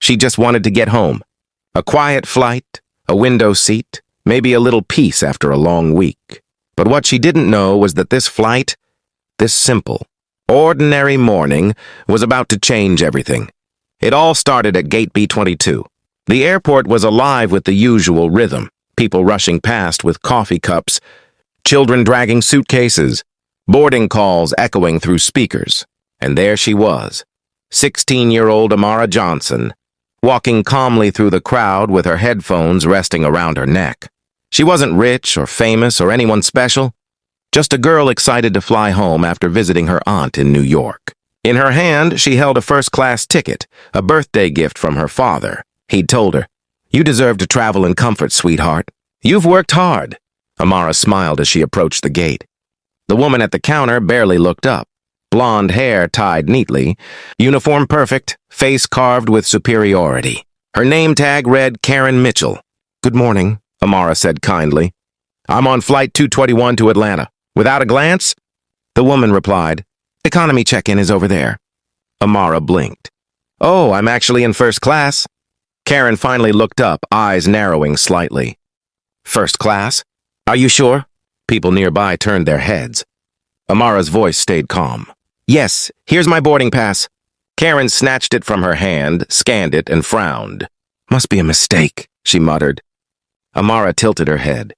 She just wanted to get home. A quiet flight, a window seat, maybe a little peace after a long week. But what she didn't know was that this flight, this simple, ordinary morning, was about to change everything. It all started at Gate B-22. The airport was alive with the usual rhythm, people rushing past with coffee cups, children dragging suitcases, boarding calls echoing through speakers. And there she was, 16-year-old Amara Johnson, walking calmly through the crowd with her headphones resting around her neck. She wasn't rich or famous or anyone special, just a girl excited to fly home after visiting her aunt in New York. In her hand, she held a first-class ticket, a birthday gift from her father. He'd told her, "You deserve to travel in comfort, sweetheart. You've worked hard." Amara smiled as she approached the gate. The woman at the counter barely looked up. Blonde hair tied neatly, uniform perfect, face carved with superiority. Her name tag read Karen Mitchell. "Good morning," Amara said kindly. "I'm on Flight 221 to Atlanta. Without a glance?" The woman replied, "Economy check-in is over there." Amara blinked. "Oh, I'm actually in first class." Karen finally looked up, eyes narrowing slightly. "First class? Are you sure?" People nearby turned their heads. Amara's voice stayed calm. "Yes, here's my boarding pass." Karen snatched it from her hand, scanned it, and frowned. "Must be a mistake," she muttered. Amara tilted her head.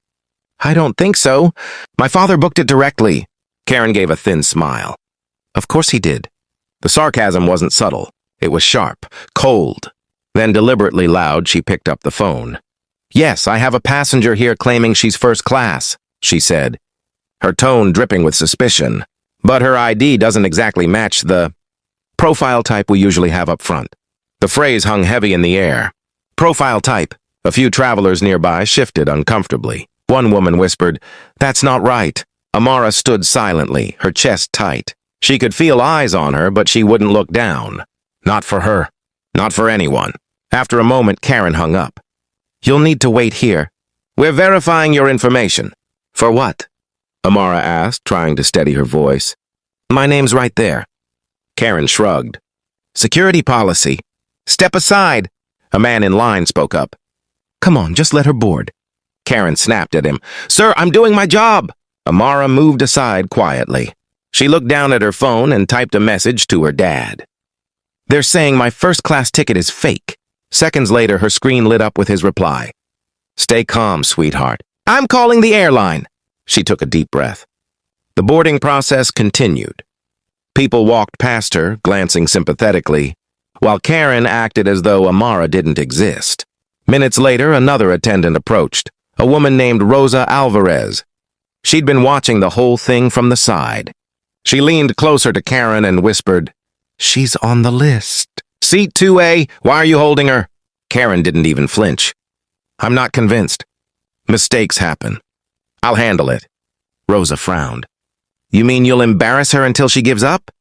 "I don't think so. My father booked it directly." Karen gave a thin smile. "Of course he did." The sarcasm wasn't subtle. It was sharp, cold. Then deliberately loud, she picked up the phone. "Yes, I have a passenger here claiming she's first class," she said, her tone dripping with suspicion. "But her ID doesn't exactly match the profile type we usually have up front." The phrase hung heavy in the air. "Profile type." A few travelers nearby shifted uncomfortably. One woman whispered, "That's not right." Amara stood silently, her chest tight. She could feel eyes on her, but she wouldn't look down. Not for her. Not for anyone. After a moment, Karen hung up. "You'll need to wait here. We're verifying your information." "For what?" Amara asked, trying to steady her voice. "My name's right there." Karen shrugged. "Security policy." "Step aside," a man in line spoke up. "Come on, just let her board." Karen snapped at him. "Sir, I'm doing my job." Amara moved aside quietly. She looked down at her phone and typed a message to her dad. "They're saying my first-class ticket is fake." Seconds later, her screen lit up with his reply. "Stay calm, sweetheart. I'm calling the airline." She took a deep breath. The boarding process continued. People walked past her, glancing sympathetically, while Karen acted as though Amara didn't exist. Minutes later, another attendant approached, a woman named Rosa Alvarez. She'd been watching the whole thing from the side. She leaned closer to Karen and whispered, "She's on the list." "Seat 2A, why are you holding her?" Karen didn't even flinch. "I'm not convinced. Mistakes happen. I'll handle it." Rosa frowned. "You mean you'll embarrass her until she gives up?"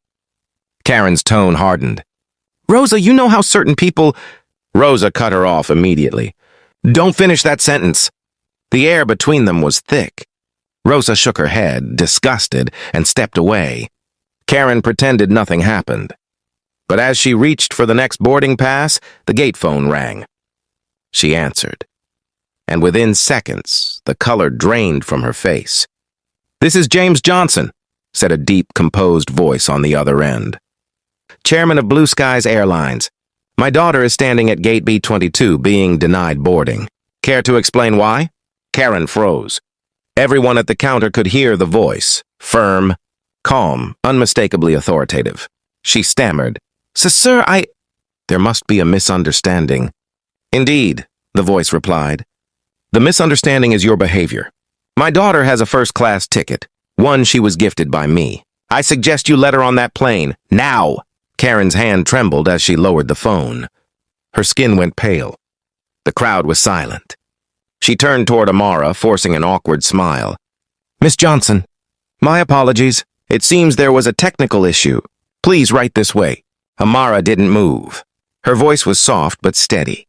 Karen's tone hardened. "Rosa, you know how certain people—" Rosa cut her off immediately. "Don't finish that sentence." The air between them was thick. Rosa shook her head, disgusted, and stepped away. Karen pretended nothing happened. But as she reached for the next boarding pass, the gate phone rang. She answered. And within seconds, the color drained from her face. "This is James Johnson," said a deep, composed voice on the other end. "Chairman of Blue Skies Airlines. My daughter is standing at Gate B-22 being denied boarding. Care to explain why?" Karen froze. Everyone at the counter could hear the voice, firm, calm, unmistakably authoritative. She stammered, Sir, There must be a misunderstanding." "Indeed," the voice replied. "The misunderstanding is your behavior. My daughter has a first-class ticket, one she was gifted by me. I suggest you let her on that plane, now." Karen's hand trembled as she lowered the phone. Her skin went pale. The crowd was silent. She turned toward Amara, forcing an awkward smile. "Miss Johnson, my apologies. It seems there was a technical issue. Please write this way." Amara didn't move. Her voice was soft but steady.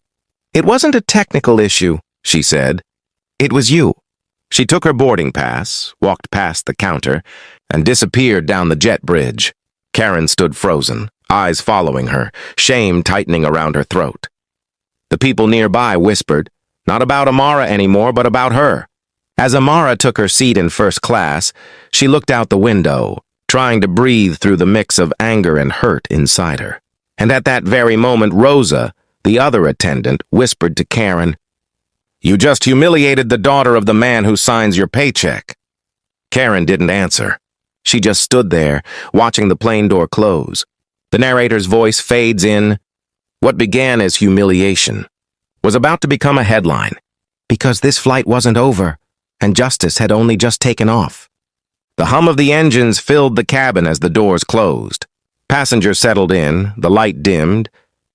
"It wasn't a technical issue," she said. "It was you." She took her boarding pass, walked past the counter, and disappeared down the jet bridge. Karen stood frozen, eyes following her, shame tightening around her throat. The people nearby whispered, not about Amara anymore, but about her. As Amara took her seat in first class, she looked out the window, trying to breathe through the mix of anger and hurt inside her. And at that very moment, Rosa, the other attendant, whispered to Karen, "You just humiliated the daughter of the man who signs your paycheck." Karen didn't answer. She just stood there, watching the plane door close. The narrator's voice fades in. What began as humiliation was about to become a headline, because this flight wasn't over, and justice had only just taken off. The hum of the engines filled the cabin as the doors closed. Passengers settled in, the light dimmed,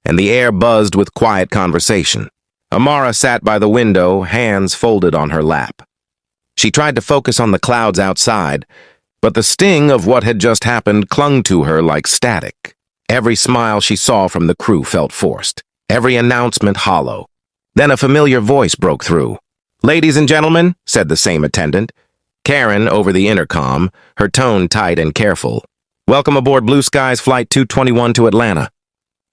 and the air buzzed with quiet conversation. Amara sat by the window, hands folded on her lap. She tried to focus on the clouds outside, but the sting of what had just happened clung to her like static. Every smile she saw from the crew felt forced, every announcement hollow. Then a familiar voice broke through. "Ladies and gentlemen," said the same attendant, Karen over the intercom, her tone tight and careful. "Welcome aboard Blue Skies Flight 221 to Atlanta."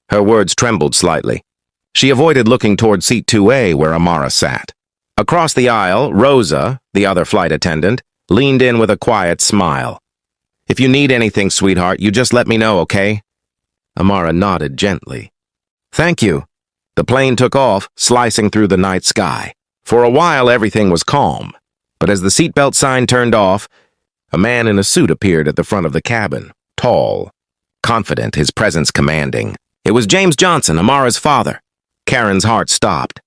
Her words trembled slightly. She avoided looking toward seat 2A where Amara sat. Across the aisle, Rosa, the other flight attendant, leaned in with a quiet smile. "If you need anything, sweetheart, you just let me know, okay?" Amara nodded gently. "Thank you." The plane took off, slicing through the night sky. For a while, everything was calm. But as the seatbelt sign turned off, a man in a suit appeared at the front of the cabin, tall, confident, his presence commanding. It was James Johnson, Amara's father. Karen's heart stopped.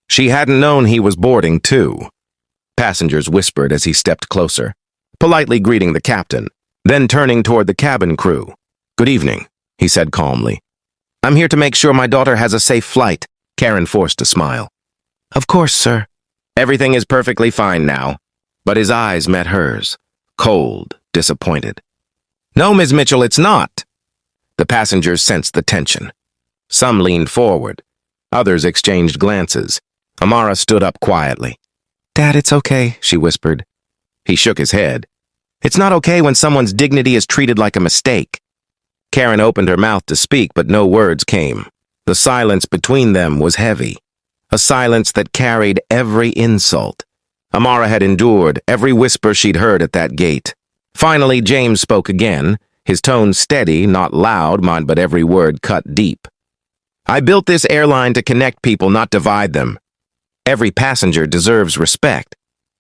She hadn't known he was boarding, too. Passengers whispered as he stepped closer, politely greeting the captain, then turning toward the cabin crew. "Good evening," he said calmly. "I'm here to make sure my daughter has a safe flight." Karen forced a smile. "Of course, sir." "Everything is perfectly fine now." But his eyes met hers, cold, disappointed. "No, Ms. Mitchell, it's not." The passengers sensed the tension. Some leaned forward. Others exchanged glances. Amara stood up quietly. "Dad, it's okay," she whispered. He shook his head. "It's not okay when someone's dignity is treated like a mistake." Karen opened her mouth to speak, but no words came. The silence between them was heavy. A silence that carried every insult Amara had endured, every whisper she'd heard at that gate. Finally, James spoke again, his tone steady, not loud, but every word cut deep. "I built this airline to connect people, not divide them. Every passenger deserves respect,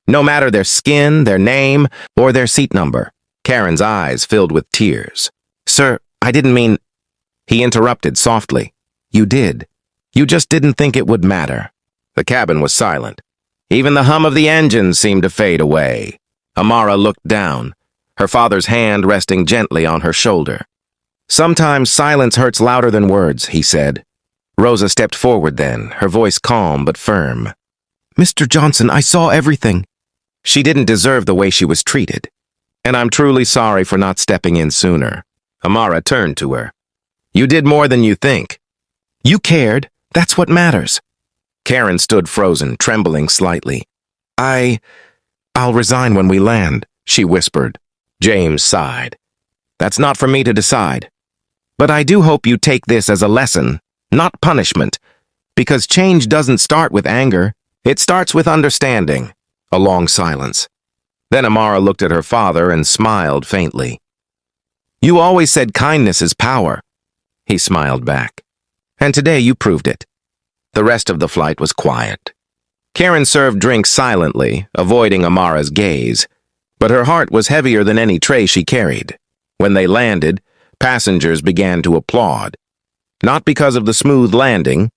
no matter their skin, their name, or their seat number." Karen's eyes filled with tears. "Sir, I didn't mean—" He interrupted softly. "You did. You just didn't think it would matter." The cabin was silent. Even the hum of the engines seemed to fade away. Amara looked down, her father's hand resting gently on her shoulder. "Sometimes silence hurts louder than words," he said. Rosa stepped forward then, her voice calm but firm. "Mr. Johnson, I saw everything." She didn't deserve the way she was treated. "And I'm truly sorry for not stepping in sooner." Amara turned to her. "You did more than you think." "You cared. That's what matters." Karen stood frozen, trembling slightly. I'll resign when we land," she whispered. James sighed. "That's not for me to decide. But I do hope you take this as a lesson, not punishment, because change doesn't start with anger. It starts with understanding." A long silence. Then Amara looked at her father and smiled faintly. "You always said kindness is power." He smiled back. "And today you proved it." The rest of the flight was quiet. Karen served drinks silently, avoiding Amara's gaze, but her heart was heavier than any tray she carried. When they landed, passengers began to applaud. Not because of the smooth landing,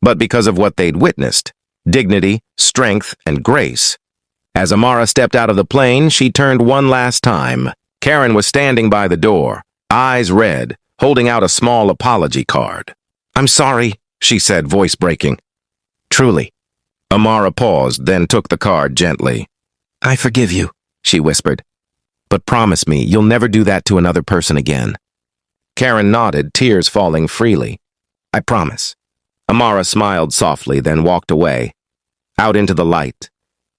but because of what they'd witnessed: dignity, strength, and grace. As Amara stepped out of the plane, she turned one last time. Karen was standing by the door, eyes red, holding out a small apology card. "I'm sorry," she said, voice breaking. "Truly." Amara paused, then took the card gently. "I forgive you," she whispered. "But promise me you'll never do that to another person again." Karen nodded, tears falling freely. "I promise." Amara smiled softly, then walked away, out into the light,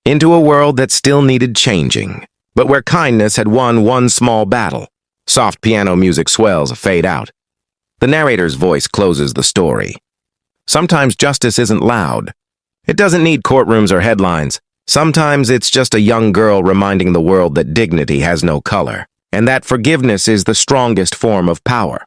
into a world that still needed changing, but where kindness had won one small battle. Soft piano music swells fade out. The narrator's voice closes the story. Sometimes justice isn't loud. It doesn't need courtrooms or headlines. Sometimes it's just a young girl reminding the world that dignity has no color, and that forgiveness is the strongest form of power.